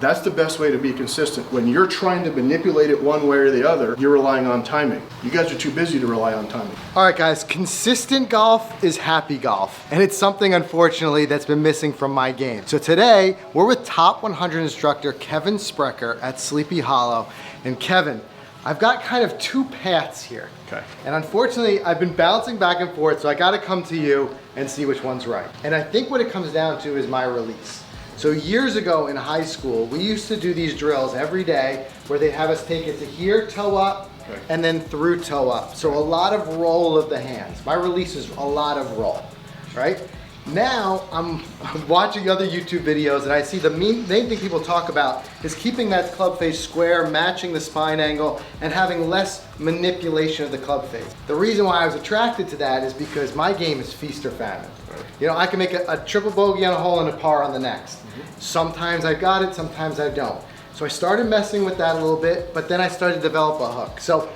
That's the best way to be consistent. When you're trying to manipulate it one way or the other, you're relying on timing. You guys are too busy to rely on timing. All right, guys, consistent golf is happy golf. And it's something, unfortunately, that's been missing from my game. So today, we're with top 100 instructor Kevin Sprecher at Sleepy Hollow. And Kevin, I've got kind of two paths here. Okay. And unfortunately, I've been bouncing back and forth, so I gotta come to you and see which one's right. And I think what it comes down to is my release. So years ago in high school, we used to do these drills every day where they'd have us take it to here, toe up, and then through toe up. So a lot of roll of the hands. My release is a lot of roll, right? Now I'm watching other YouTube videos and I see the main thing people talk about is keeping that club face square, matching the spine angle, and having less manipulation of the club face. The reason why I was attracted to that is because my game is feast or famine. You know, I can make a triple bogey on a hole and a par on the next. Sometimes I got it, sometimes I don't. So I started messing with that a little bit, but then I started to develop a hook. So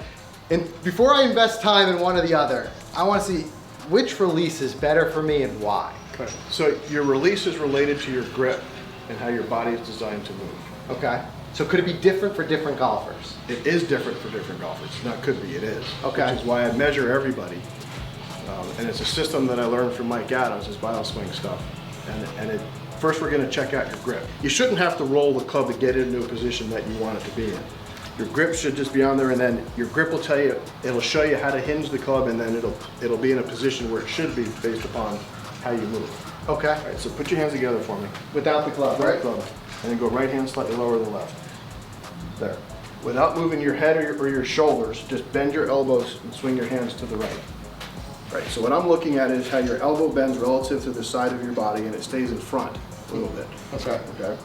before I invest time in one or the other, I want to see which release is better for me and why. Okay. So your release is related to your grip and how your body is designed to move. Okay. So could it be different for different golfers? It is different for different golfers. Not could be, it is. Okay. Which is why I measure everybody. And it's a system that I learned from Mike Adams, his bioswing stuff. First we're going to check out your grip. You shouldn't have to roll the club to get it into a position that you want it to be in. Your grip should just be on there, and then your grip will tell you, it'll show you how to hinge the club, and then it'll be in a position where it should be based upon how you move. Okay. All right, so put your hands together for me. Without the club, Without right? the club. And then go right hand slightly lower than left. There. Without moving your head or your shoulders, just bend your elbows and swing your hands to the right. Right, so what I'm looking at is how your elbow bends relative to the side of your body and it stays in front a little bit. Okay. Okay.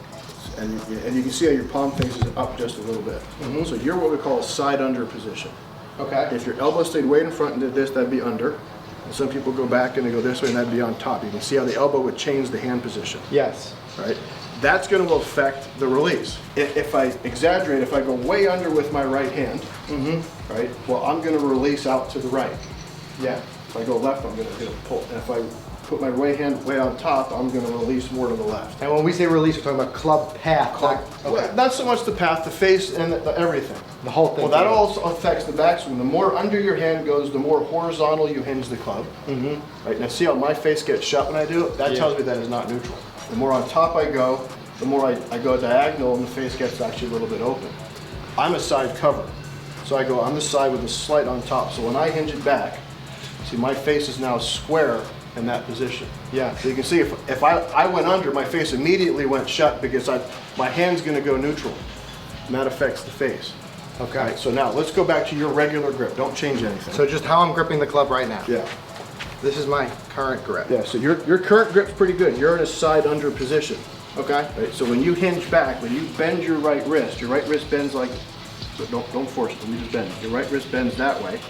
And you can see how your palm faces up just a little bit. Mm-hmm. So you're what we call a side under position. Okay. If your elbow stayed way in front and did this, that'd be under. And some people go back and they go this way and that'd be on top. You can see how the elbow would change the hand position. Yes. Right? That's going to affect the release. If I exaggerate, if I go way under with my right hand, right, well, I'm going to release out to the right. Yeah. If I go left, I'm going to hit a pull. And if I put my right hand way on top, I'm going to release more to the left. And when we say release, we're talking about club path. Well, not so much the path, the face, and everything. The whole thing. Well, that also affects the backswing. The more under your hand goes, the more horizontal you hinge the club. Right, now see how my face gets shut when I do it? That tells me that it's not neutral. The more on top I go, the more I go diagonal and the face gets actually a little bit open. I'm a side cover. So I go on the side with a slight on top. So when I hinge it back, see my face is now square in that position. Yeah. So you can see if I went under, my face immediately went shut because my hand's going to go neutral. And that affects the face. Okay. Right, so now let's go back to your regular grip. Don't change anything. So just how I'm gripping the club right now. Yeah. This is my current grip. Yeah, so your current grip's pretty good. You're in a side under position. Okay. Right, so when you hinge back, when you bend your right wrist bends like, so don't force it, you just bend. Your right wrist bends that way.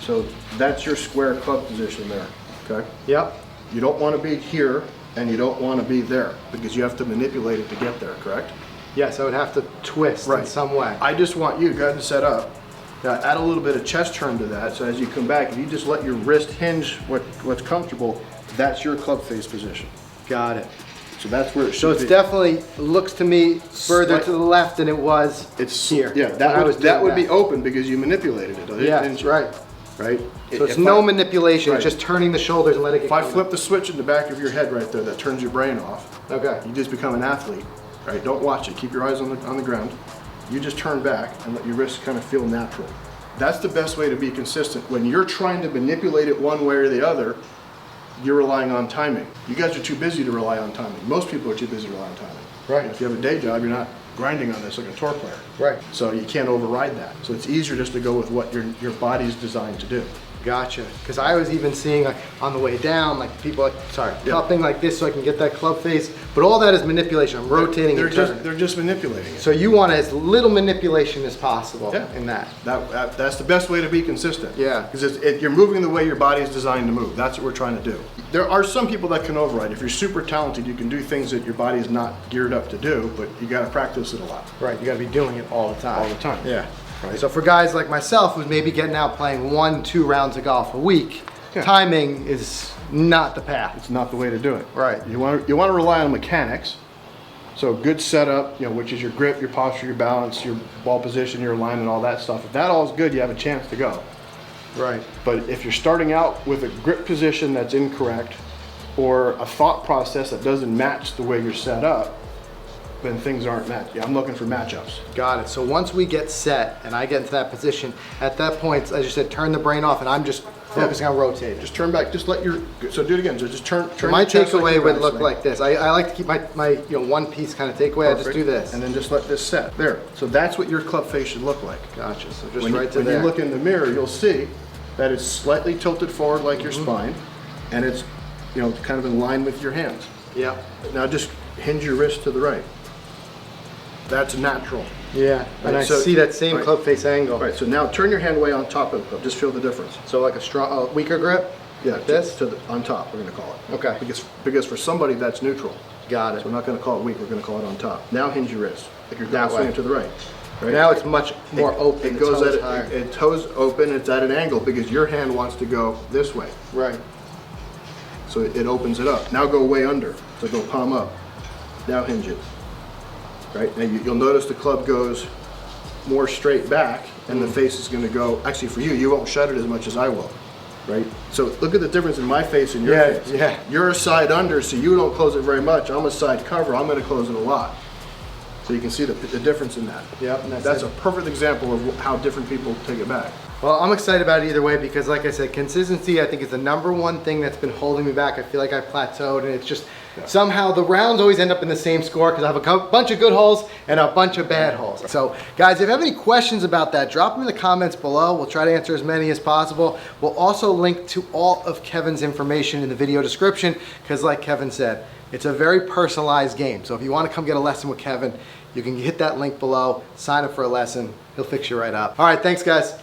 So that's your square club position there, okay? Yep. You don't want to be here and you don't want to be there because you have to manipulate it to get there, correct? Yes, I would have to twist in some way. I just want you, go ahead and set up. Now add a little bit of chest turn to that, so as you come back, if you just let your wrist hinge what's comfortable, that's your club face position. Got it. So that's where it should So it's be. definitely looks to me further to the left than it was here. Yeah, that would be open because you manipulated it. Yeah, that's right. Right? So it's no manipulation, it's just turning the shoulders and letting it If I flip the switch in the back of your head right there, that turns your brain off. Okay. You just become an athlete, right? Don't watch it. Keep your eyes on the ground. You just turn back and let your wrists kind of feel natural. That's the best way to be consistent. When you're trying to manipulate it one way or the other, you're relying on timing. You guys are too busy to rely on timing. Most people are too busy to rely on timing. Right. And if you have a day job, you're not grinding on this like a tour player. Right. So you can't override that. So it's easier just to go with what your body's designed to do. Gotcha. Because I was even seeing like on the way down, like people cupping like this so I can get that club face. But all that is manipulation. I'm rotating and turning. They're just manipulating it. So you want as little manipulation as possible in that. That's the best way to be consistent. Yeah. Because you're moving the way your body is designed to move. That's what we're trying to do. There are some people that can override. If you're super talented, you can do things that your body is not geared up to do, but you got to practice it a lot. Right. You got to be doing it all the time. All the time. Yeah. Right. So for guys like myself who's maybe getting out playing 1-2 rounds of golf a week, timing is not the path. It's not the way to do it. Right. You want to rely on mechanics. So good setup, which is your grip, your posture, your balance, your ball position, your alignment, all that stuff. If that all is good, you have a chance to go. Right. But if you're starting out with a grip position that's incorrect, or a thought process that doesn't match the way you're set up, then things aren't matched. Yeah, I'm looking for matchups. Got it. So once we get set and I get into that position, at that point, as you said, turn the brain off and I'm just focusing on rotating. Just turn back, just let your, so do it again. So just turn My your chest like takeaway you're would look wrestling. like this. I like to keep my one piece kind of takeaway. I just do this. And then just let this set. There. So that's what your club face should look like. Gotcha. So just When right to when there. you look in the mirror, you'll see that it's slightly tilted forward like your spine, and it's kind of in line with your hands. Yeah. Now just hinge your wrist to the right. That's natural. Yeah. And Right, I so- see that same right. club face angle. Right, so now turn your hand way on top of the club. Just feel the difference. So like a strong, weaker grip. Yeah, Like this. on top, we're gonna call it. Okay. Because for somebody that's neutral. Got it. So we're not gonna call it weak, we're gonna call it on top. Now hinge your wrist, like you're That way. swinging to the right. Right? Now it's much more open. It the goes toes at higher. it toes open, it's at an angle because your hand wants to go this way. Right. So it opens it up. Now go way under, so go palm up. Now hinge it. Right, now you'll notice the club goes more straight back and the face is gonna go, actually for you, you won't shut it as much as I will. Right? So look at the difference in my face and your Yeah, face. yeah. You're a side under, so you don't close it very much. I'm a side cover, I'm gonna close it a lot. So you can see the difference in that. Yep, and That's it. a perfect example of how different people take it back. Well, I'm excited about it either way because, like I said, consistency I think is the #1 thing that's been holding me back. I feel like I plateaued, and it's just somehow the rounds always end up in the same score because I have a bunch of good holes and a bunch of bad holes. So, guys, if you have any questions about that, drop them in the comments below. We'll try to answer as many as possible. We'll also link to all of Kevin's information in the video description because, like Kevin said, it's a very personalized game. So if you want to come get a lesson with Kevin, you can hit that link below, sign up for a lesson. He'll fix you right up. All right, thanks, guys.